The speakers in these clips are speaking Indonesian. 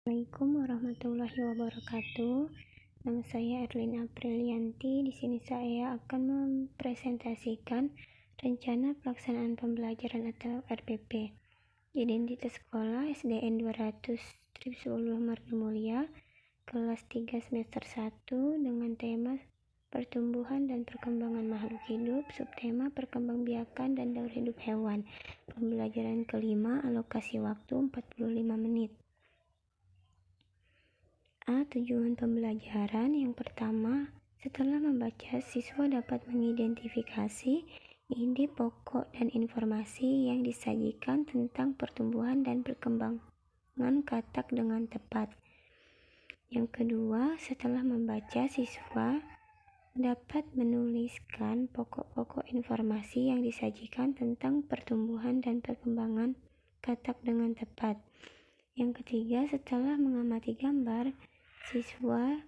Assalamualaikum warahmatullahi wabarakatuh. Nama saya Erlin Aprilianti. Di sini saya akan mempresentasikan rencana pelaksanaan pembelajaran atau RPP. Identitas sekolah SDN 200 Tribsulu Margamulia, kelas 3 semester 1 dengan tema pertumbuhan dan perkembangan makhluk hidup, subtema perkembangbiakan dan daur hidup hewan. Pembelajaran kelima, alokasi waktu 45 menit. Tujuan pembelajaran yang pertama, setelah membaca, siswa dapat mengidentifikasi ide pokok dan informasi yang disajikan tentang pertumbuhan dan perkembangan katak dengan tepat. Yang kedua, setelah membaca, siswa dapat menuliskan pokok-pokok informasi yang disajikan tentang pertumbuhan dan perkembangan katak dengan tepat. Yang ketiga, setelah mengamati gambar, siswa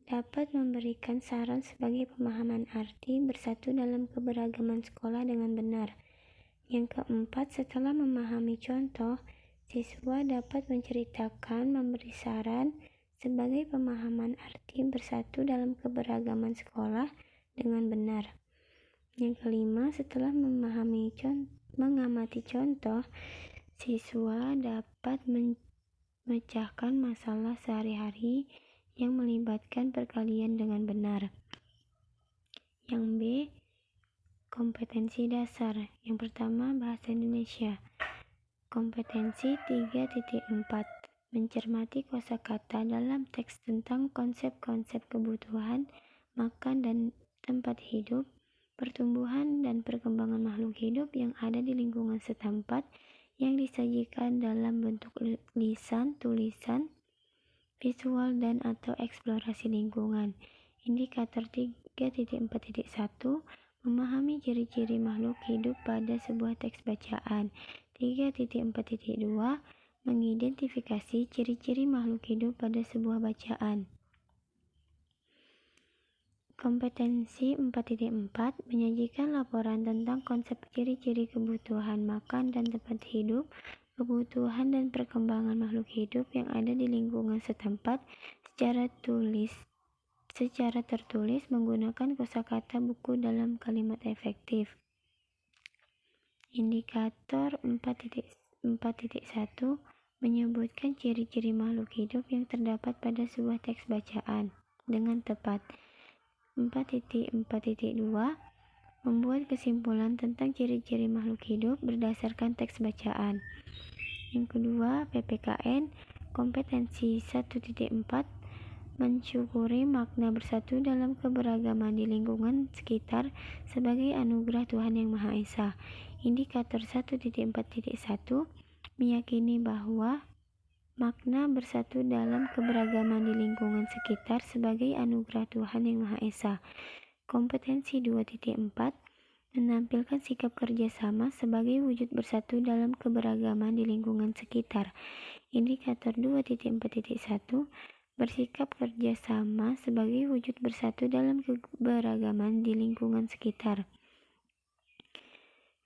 dapat memberikan saran sebagai pemahaman arti bersatu dalam keberagaman sekolah dengan benar. Yang keempat, setelah memahami contoh, siswa dapat menceritakan, memberi saran sebagai pemahaman arti bersatu dalam keberagaman sekolah dengan benar. Yang kelima, setelah mengamati contoh, siswa dapat memecahkan masalah sehari-hari yang melibatkan perkalian dengan benar. Yang B, kompetensi dasar. Yang pertama, bahasa Indonesia. Kompetensi 3.4, mencermati kosakata dalam teks tentang konsep-konsep kebutuhan, makan dan tempat hidup, pertumbuhan dan perkembangan makhluk hidup yang ada di lingkungan setempat yang disajikan dalam bentuk lisan, tulisan, visual dan atau eksplorasi lingkungan. Indikator 3.4.1, memahami ciri-ciri makhluk hidup pada sebuah teks bacaan. 3.4.2, mengidentifikasi ciri-ciri makhluk hidup pada sebuah bacaan. Kompetensi 4.4, menyajikan laporan tentang konsep ciri-ciri kebutuhan makan dan tempat hidup, kebutuhan dan perkembangan makhluk hidup yang ada di lingkungan setempat secara tertulis menggunakan kosakata buku dalam kalimat efektif. Indikator 4.1, menyebutkan ciri-ciri makhluk hidup yang terdapat pada sebuah teks bacaan dengan tepat. 4.4.2, membuat kesimpulan tentang ciri-ciri makhluk hidup berdasarkan teks bacaan. Yang kedua, PPKN, kompetensi 1.4, mensyukuri makna bersatu dalam keberagaman di lingkungan sekitar sebagai anugerah Tuhan Yang Maha Esa. Indikator 1.4.1, meyakini bahwa makna bersatu dalam keberagaman di lingkungan sekitar sebagai anugerah Tuhan Yang Maha Esa. Kompetensi 2.4, menampilkan sikap kerjasama sebagai wujud bersatu dalam keberagaman di lingkungan sekitar. Indikator 2.4.1, bersikap kerjasama sebagai wujud bersatu dalam keberagaman di lingkungan sekitar.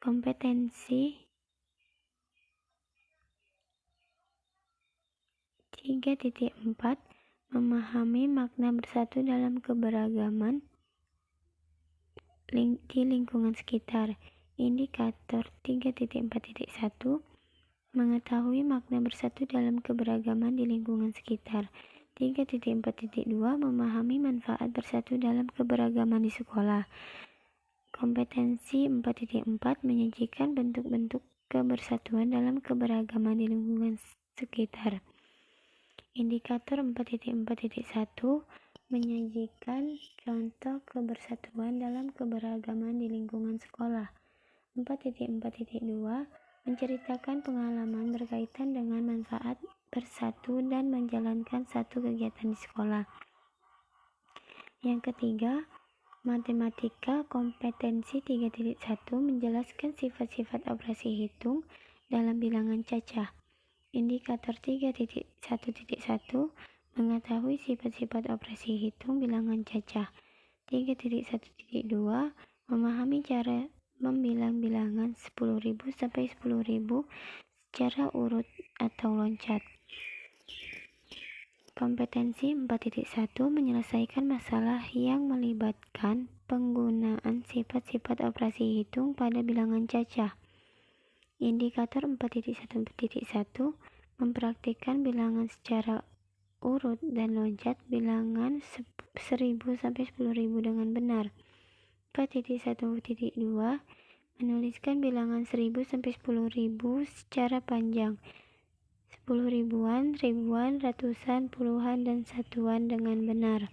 Kompetensi 3.4, memahami makna bersatu dalam keberagaman di lingkungan sekitar. Indikator 3.4.1, mengetahui makna bersatu dalam keberagaman di lingkungan sekitar. 3.4.2, memahami manfaat bersatu dalam keberagaman di sekolah. Kompetensi 4.4, menyajikan bentuk-bentuk kebersatuan dalam keberagaman di lingkungan sekitar. Indikator 4.4.1, menyajikan contoh kebersatuan dalam keberagaman di lingkungan sekolah. 4.4.2, menceritakan pengalaman berkaitan dengan manfaat bersatu dan menjalankan satu kegiatan di sekolah. Yang ketiga, matematika, kompetensi 3.1, menjelaskan sifat-sifat operasi hitung dalam bilangan cacah. Indikator 3.1.1, mengetahui sifat-sifat operasi hitung bilangan cacah. 3.1.2, memahami cara membilang bilangan 10.000 sampai 10.000 secara urut atau loncat. Kompetensi 4.1 menyelesaikan masalah yang melibatkan penggunaan sifat-sifat operasi hitung pada bilangan cacah. Indikator 4.1.1 mempraktikkan bilangan secara urut dan loncat bilangan 1000 sampai 10.000 dengan benar. 4.1.2 menuliskan bilangan 1000 sampai 10.000 secara panjang, 10 ribuan, ribuan, ratusan, puluhan, dan satuan dengan benar.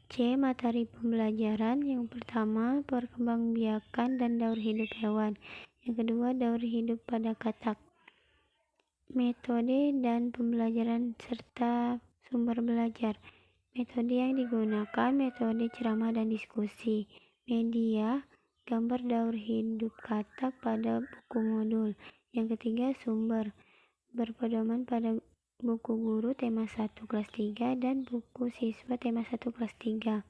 C. Materi pembelajaran. Yang pertama, perkembangbiakan dan daur hidup hewan. Yang kedua, daur hidup pada katak. Metode dan pembelajaran serta sumber belajar. Metode yang digunakan, metode ceramah dan diskusi. Media, gambar daur hidup katak pada buku modul. Yang ketiga, sumber, berpedoman pada buku guru tema 1 kelas 3 dan buku siswa tema 1 kelas 3.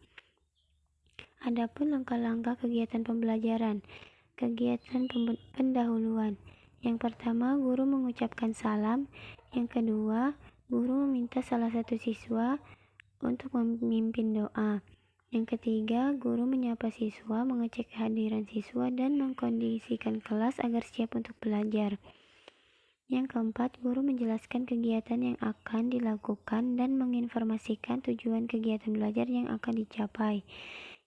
Adapun langkah-langkah kegiatan pembelajaran. Kegiatan pendahuluan. Yang pertama, guru mengucapkan salam. Yang kedua, guru meminta salah satu siswa untuk memimpin doa. Yang ketiga, guru menyapa siswa, mengecek kehadiran siswa, dan mengkondisikan kelas agar siap untuk belajar. Yang keempat, guru menjelaskan kegiatan yang akan dilakukan dan menginformasikan tujuan kegiatan belajar yang akan dicapai.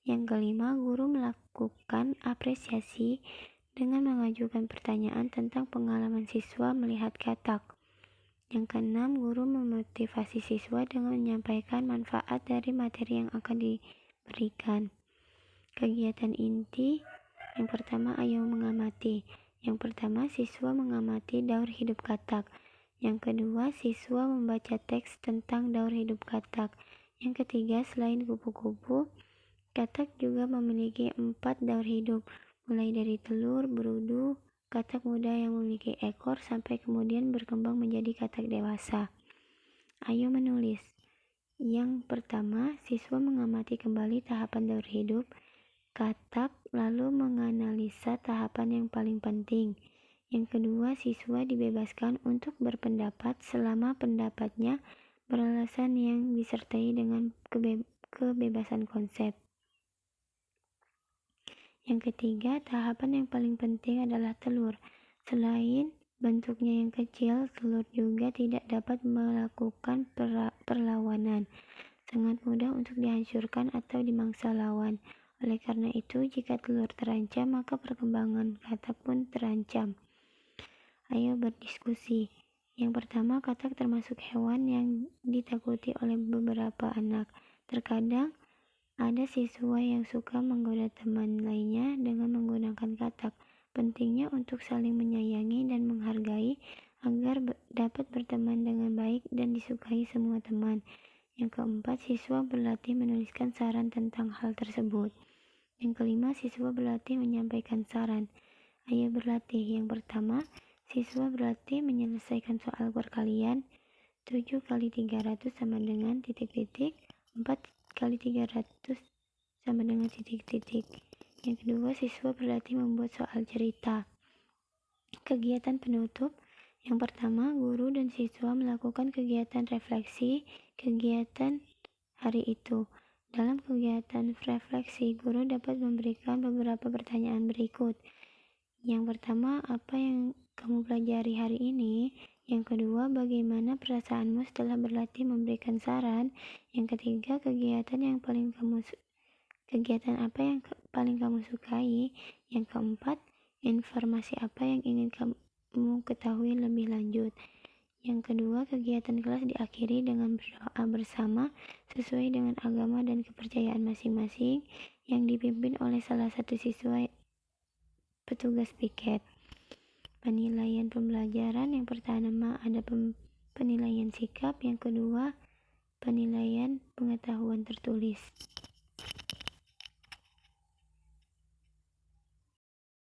Yang kelima, guru melakukan apresiasi dengan mengajukan pertanyaan tentang pengalaman siswa melihat katak. Yang keenam, guru memotivasi siswa dengan menyampaikan manfaat dari materi yang akan diberikan. Kegiatan inti. Yang pertama, ayo mengamati. Yang pertama, siswa mengamati daur hidup katak. Yang kedua, siswa membaca teks tentang daur hidup katak. Yang ketiga, selain kupu-kupu, katak juga memiliki 4 daur hidup, mulai dari telur, berudu, katak muda yang memiliki ekor, sampai kemudian berkembang menjadi katak dewasa. Ayo menulis. Yang pertama, siswa mengamati kembali tahapan daur hidup katak, lalu menganalisa tahapan yang paling penting. Yang kedua, siswa dibebaskan untuk berpendapat selama pendapatnya beralasan yang disertai dengan kebebasan konsep. Yang ketiga, tahapan yang paling penting adalah telur. Selain bentuknya yang kecil, telur juga tidak dapat melakukan perlawanan. Sangat mudah untuk dihancurkan atau dimangsa lawan. Oleh karena itu, jika telur terancam, maka perkembangan katak pun terancam. Ayo berdiskusi. Yang pertama, katak termasuk hewan yang ditakuti oleh beberapa anak. Terkadang, ada siswa yang suka menggoda teman lainnya dengan menggunakan katak. Pentingnya untuk saling menyayangi dan menghargai agar dapat berteman dengan baik dan disukai semua teman. Yang keempat, siswa berlatih menuliskan saran tentang hal tersebut. Yang kelima, siswa berlatih menyampaikan saran. Ayo berlatih. Yang pertama, siswa berlatih menyelesaikan soal perkalian. 7 kali 300 sama dengan titik-titik. 4 kali 300 sama dengan titik-titik. Yang kedua, siswa berlatih membuat soal cerita. Kegiatan penutup. Yang pertama, guru dan siswa melakukan kegiatan refleksi kegiatan hari itu. Dalam kegiatan refleksi, guru dapat memberikan beberapa pertanyaan berikut. Yang pertama, apa yang kamu pelajari hari ini? Yang kedua, bagaimana perasaanmu setelah berlatih memberikan saran? Yang ketiga, kegiatan apa yang paling kamu sukai? Yang keempat, informasi apa yang ingin kamu ketahui lebih lanjut? Yang kedua, kegiatan kelas diakhiri dengan berdoa bersama sesuai dengan agama dan kepercayaan masing-masing yang dipimpin oleh salah satu siswa petugas piket. Penilaian pembelajaran. Yang pertama ada penilaian sikap, yang kedua penilaian pengetahuan tertulis.